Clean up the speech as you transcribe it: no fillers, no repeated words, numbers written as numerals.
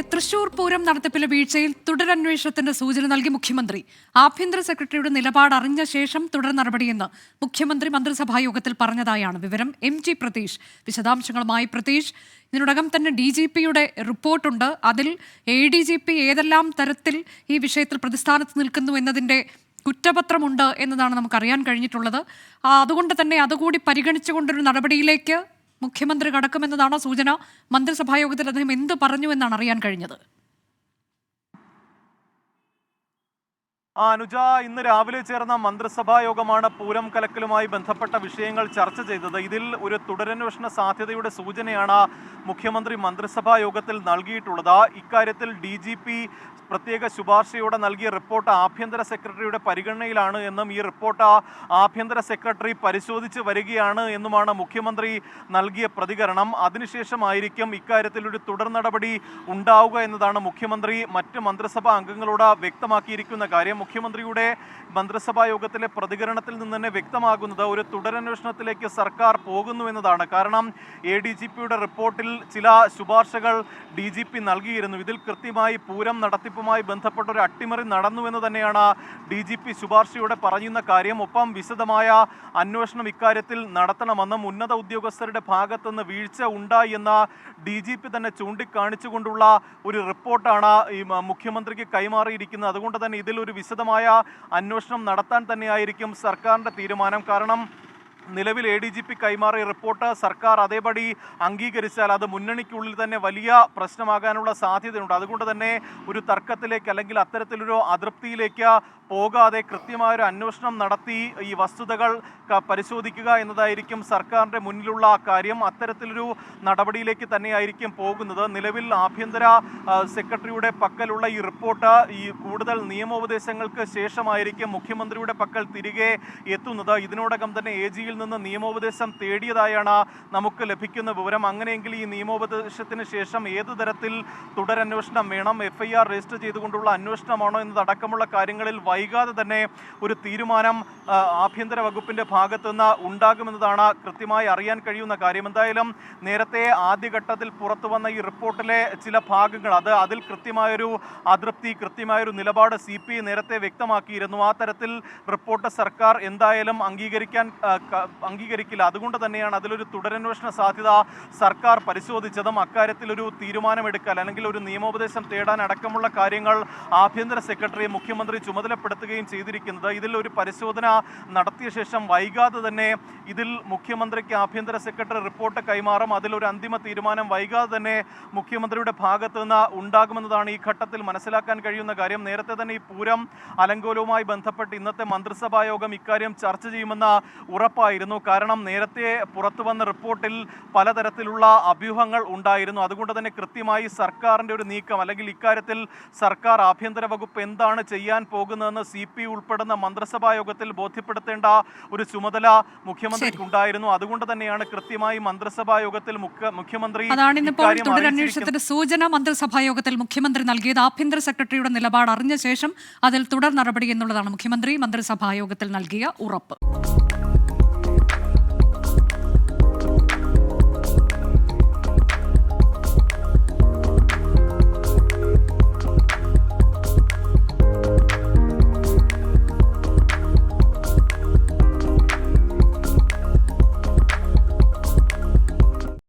തൃശൂർ പൂരം നടത്തിപ്പിലെ വീഴ്ചയിൽ തുടരന്വേഷണത്തിന്റെ സൂചന നൽകി മുഖ്യമന്ത്രി. ആഭ്യന്തര സെക്രട്ടറിയുടെ നിലപാട് അറിഞ്ഞ ശേഷം തുടർ നടപടിയെന്ന് മുഖ്യമന്ത്രി മന്ത്രിസഭാ യോഗത്തിൽ പറഞ്ഞതായാണ് വിവരം. MG പ്രതീഷ് വിശദാംശങ്ങളുമായി. പ്രതീഷ്, ഇതിനോടകം തന്നെ DGPയുടെ റിപ്പോർട്ടുണ്ട്. അതിൽ ADGP ഏതെല്ലാം തരത്തിൽ ഈ വിഷയത്തിൽ പ്രതിസ്ഥാനത്ത് നിൽക്കുന്നു എന്നതിന്റെ കുറ്റപത്രമുണ്ട് എന്നതാണ് നമുക്കറിയാൻ കഴിഞ്ഞിട്ടുള്ളത്. അതുകൊണ്ട് തന്നെ അതുകൂടി പരിഗണിച്ചുകൊണ്ടൊരു നടപടിയിലേക്ക് മുഖ്യമന്ത്രി കടക്കുമെന്നതാണോ സൂചന? മന്ത്രിസഭായോഗത്തിൽ അദ്ദേഹം എന്ത് പറഞ്ഞു എന്നാണ് അറിയാൻ കഴിഞ്ഞത്? അനുജ, ഇന്ന് രാവിലെ ചേർന്ന മന്ത്രിസഭാ യോഗമാണ് പൂരം കലക്കലുമായി ബന്ധപ്പെട്ട വിഷയങ്ങൾ ചർച്ച ചെയ്തത്. ഇതിൽ ഒരു തുടരന്വേഷണ സാധ്യതയുടെ സൂചനയാണ് മുഖ്യമന്ത്രി മന്ത്രിസഭാ യോഗത്തിൽ നൽകിയിട്ടുള്ളത്. ഇക്കാര്യത്തിൽ DGP പ്രത്യേക ശുപാർശയോടെ നൽകിയ റിപ്പോർട്ട് ആഭ്യന്തര സെക്രട്ടറിയുടെ പരിഗണനയിലാണ് എന്നും ഈ റിപ്പോർട്ട് ആഭ്യന്തര സെക്രട്ടറി പരിശോധിച്ച് വരികയാണ് എന്നുമാണ് മുഖ്യമന്ത്രി നൽകിയ പ്രതികരണം. അതിനുശേഷമായിരിക്കും ഇക്കാര്യത്തിൽ ഒരു തുടർ നടപടി ഉണ്ടാവുക എന്നതാണ് മുഖ്യമന്ത്രി മറ്റ് മന്ത്രിസഭാ അംഗങ്ങളോട് വ്യക്തമാക്കിയിരിക്കുന്ന കാര്യം. മുഖ്യമന്ത്രിയുടെ മന്ത്രിസഭാ യോഗത്തിലെ പ്രതികരണത്തിൽ നിന്ന് തന്നെ വ്യക്തമാകുന്നത് ഒരു തുടരന്വേഷണത്തിലേക്ക് സർക്കാർ പോകുന്നു എന്നതാണ്. കാരണം ADGPയുടെ റിപ്പോർട്ടിൽ ചില ശുപാർശകൾ DGP നൽകിയിരുന്നു. ഇതിൽ കൃത്യമായി പൂരം നടത്തിപ്പുമായി ബന്ധപ്പെട്ട ഒരു അട്ടിമറി നടന്നുവെന്ന് തന്നെയാണ് DGP ശുപാർശയോടെ പറയുന്ന കാര്യം. ഒപ്പം വിശദമായ അന്വേഷണം ഇക്കാര്യത്തിൽ നടത്തണമെന്നും ഉന്നത ഉദ്യോഗസ്ഥരുടെ ഭാഗത്തുനിന്ന് വീഴ്ച ഉണ്ടായി എന്ന DGP തന്നെ ചൂണ്ടിക്കാണിച്ചുകൊണ്ടുള്ള ഒരു റിപ്പോർട്ടാണ് ഈ മുഖ്യമന്ത്രിക്ക് കൈമാറിയിരിക്കുന്നത്. അതുകൊണ്ട് തന്നെ ഇതിൽ ഒരു വിശദമായ അന്വേഷണം നടത്താൻ തന്നെയായിരിക്കും സർക്കാരിൻ്റെ തീരുമാനം. കാരണം നിലവിൽ ADGP കൈമാറിയ റിപ്പോർട്ട് സർക്കാർ അതേപടി അംഗീകരിച്ചാൽ അത് മുന്നണിക്കുള്ളിൽ തന്നെ വലിയ പ്രശ്നമാകാനുള്ള സാധ്യതയുണ്ട്. അതുകൊണ്ട് തന്നെ ഒരു തർക്കത്തിലേക്ക് അല്ലെങ്കിൽ അത്തരത്തിലൊരു അതൃപ്തിയിലേക്ക് പോകാതെ കൃത്യമായൊരു അന്വേഷണം നടത്തി ഈ വസ്തുതകൾ പരിശോധിക്കുക എന്നതായിരിക്കും സർക്കാരിൻ്റെ മുന്നിലുള്ള കാര്യം. അത്തരത്തിലൊരു നടപടിയിലേക്ക് തന്നെയായിരിക്കും പോകുന്നത്. നിലവിൽ ആഭ്യന്തര സെക്രട്ടറിയുടെ പക്കലുള്ള ഈ റിപ്പോർട്ട് ഈ കൂടുതൽ നിയമോപദേശങ്ങൾക്ക് ശേഷമായിരിക്കും മുഖ്യമന്ത്രിയുടെ പക്കൽ തിരികെ എത്തുന്നത്. ഇതിനോടകം തന്നെ AGയിൽ നിന്ന് നിയമോപദേശം തേടിയതായാണ് നമുക്ക് ലഭിക്കുന്ന വിവരം. അങ്ങനെയെങ്കിൽ ഈ നിയമോപദേശത്തിന് ശേഷം ഏതു തരത്തിൽ തുടരന്വേഷണം വേണം, FIR രജിസ്റ്റർ ചെയ്തുകൊണ്ടുള്ള അന്വേഷണമാണോ എന്നതടക്കമുള്ള കാര്യങ്ങളിൽ വൈകാതെ തന്നെ ഒരു തീരുമാനം ആഭ്യന്തര വകുപ്പിന്റെ ഭാഗത്തുനിന്ന് ഉണ്ടാകുമെന്നതാണ് കൃത്യമായി അറിയാൻ കഴിയുന്ന കാര്യം. എന്തായാലും നേരത്തെ ആദ്യഘട്ടത്തിൽ പുറത്തു വന്ന ഈ റിപ്പോർട്ടിലെ ചില ഭാഗങ്ങൾ അതിൽ കൃത്യമായൊരു അതൃപ്തി, കൃത്യമായൊരു നിലപാട് CPI നേരത്തെ വ്യക്തമാക്കിയിരുന്നു. ആ തരത്തിൽ റിപ്പോർട്ട് സർക്കാർ എന്തായാലും അംഗീകരിക്കില്ല. അതുകൊണ്ട് തന്നെയാണ് അതിലൊരു തുടരന്വേഷണ സാധ്യത സർക്കാർ പരിശോധിച്ചതും അക്കാര്യത്തിൽ ഒരു തീരുമാനമെടുക്കാൻ അല്ലെങ്കിൽ ഒരു നിയമോപദേശം തേടാൻ അടക്കമുള്ള കാര്യങ്ങൾ ആഭ്യന്തര സെക്രട്ടറിയെ മുഖ്യമന്ത്രി ചുമതലപ്പെടുത്തുകയും ചെയ്തിരിക്കുന്നത്. ഇതിൽ ഒരു പരിശോധന നടത്തിയ ശേഷം വൈകാതെ തന്നെ ഇതിൽ മുഖ്യമന്ത്രിക്ക് ആഭ്യന്തര സെക്രട്ടറി റിപ്പോർട്ട് കൈമാറും. അതിലൊരു അന്തിമ തീരുമാനം വൈകാതെ തന്നെ മുഖ്യമന്ത്രിയുടെ ഭാഗത്തു നിന്ന് ഉണ്ടാകുമെന്നതാണ് ഈ ഘട്ടത്തിൽ മനസ്സിലാക്കാൻ കഴിയുന്ന കാര്യം. നേരത്തെ തന്നെ ഈ പൂരം അലങ്കോലവുമായി ബന്ധപ്പെട്ട് ഇന്നത്തെ മന്ത്രിസഭാ യോഗം ഇക്കാര്യം ചർച്ച ചെയ്യുമെന്ന ഉറപ്പായിരുന്നു. കാരണം നേരത്തെ പുറത്തു വന്ന റിപ്പോർട്ടിൽ പലതരത്തിലുള്ള അഭ്യൂഹങ്ങൾ ഉണ്ടായിരുന്നു. അതുകൊണ്ട് തന്നെ കൃത്യമായി സർക്കാരിൻ്റെ ഒരു നീക്കം അല്ലെങ്കിൽ ഇക്കാര്യത്തിൽ സർക്കാർ ആഭ്യന്തര വകുപ്പ് എന്താണ് ചെയ്യാൻ പോകുന്നതെന്ന് CPI ഉൾപ്പെടുന്ന മന്ത്രിസഭാ യോഗത്തിൽ ബോധ്യപ്പെടുത്തേണ്ട ഒരു ചുമതല മുഖ്യമന്ത്രിക്ക് ഉണ്ടായിരുന്നു. അതുകൊണ്ട് തന്നെയാണ് കൃത്യമായി മന്ത്രിസഭാ യോഗത്തിൽ മുഖ്യമന്ത്രി തുടരന്വേഷണത്തിന്റെ സൂചന മന്ത്രിസഭാ യോഗത്തിൽ മുഖ്യമന്ത്രി നൽകിയത്. ആഭ്യന്തര സെക്രട്ടറിയുടെ നിലപാട് അറിഞ്ഞ ശേഷം അതിൽ തുടർ നടപടി എന്നുള്ളതാണ് മുഖ്യമന്ത്രി മന്ത്രിസഭാ യോഗത്തിൽ നൽകിയ ഉറപ്പ്.